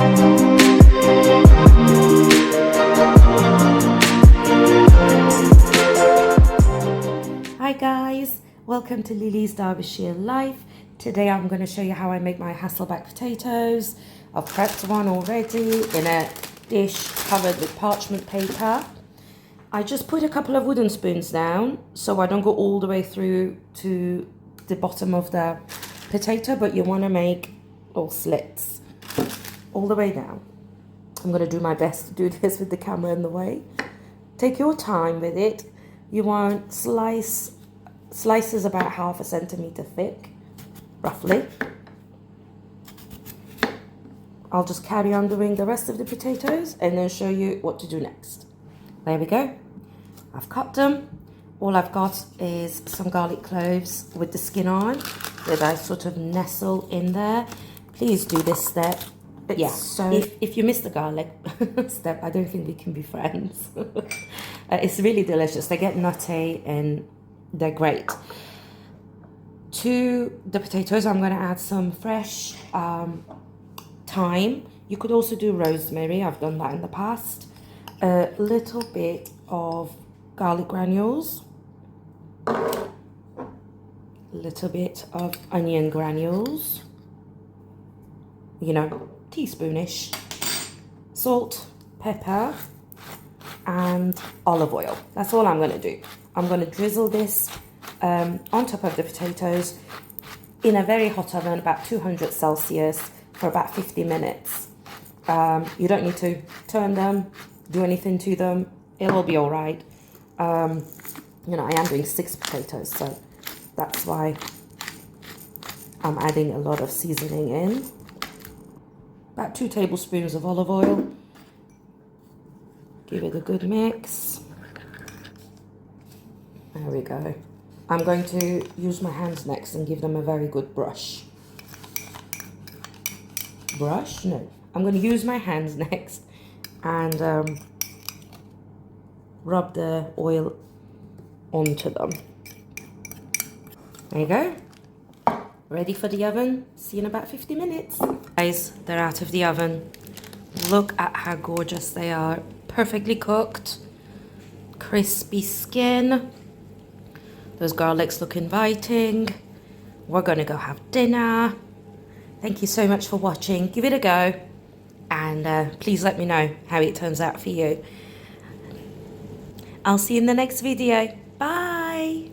Hi guys, welcome to Lily's Derbyshire Life. Today I'm going to show you how I make my Hasselback potatoes. I've prepped one already in a dish covered with parchment paper. I just put a couple of wooden spoons down so I don't go all the way through to the bottom of the potato, but you want to make little slits all the way down. I'm going to do my best to do this with the camera in the way. Take your time with it. You want slices about 1/2 centimeter thick, roughly. I'll just carry on doing the rest of the potatoes and then show you what to do next. There we go. I've cut them. All I've got is some garlic cloves with the skin on that I sort of nestle in there. Please do this step. So if you miss the garlic step, I don't think we can be friends. It's really delicious. They get nutty and they're great. To the potatoes, I'm going to add some fresh thyme. You could also do rosemary. I've done that in the past. A little bit of garlic granules. A little bit of onion granules. You know, teaspoonish. Salt, pepper, and olive oil. That's all I'm going to do. I'm going to drizzle this on top of the potatoes in a very hot oven, about 200 Celsius, for about 50 minutes. You don't need to turn them, do anything to them. It'll be all right. You know, I am doing 6 potatoes, so that's why I'm adding a lot of seasoning in. About 2 tablespoons of olive oil. Give it a good mix. There we go. I'm going to use my hands next and give them a very good brush. Brush? No. I'm going to use my hands next and rub the oil onto them. There you go. Ready for the oven. See you in about 50 minutes. Guys, they're out of the oven. Look at how gorgeous they are. Perfectly cooked. Crispy skin. Those garlics look inviting. We're gonna go have dinner. Thank you so much for watching. Give it a go. And please let me know how it turns out for you. I'll see you in the next video. Bye.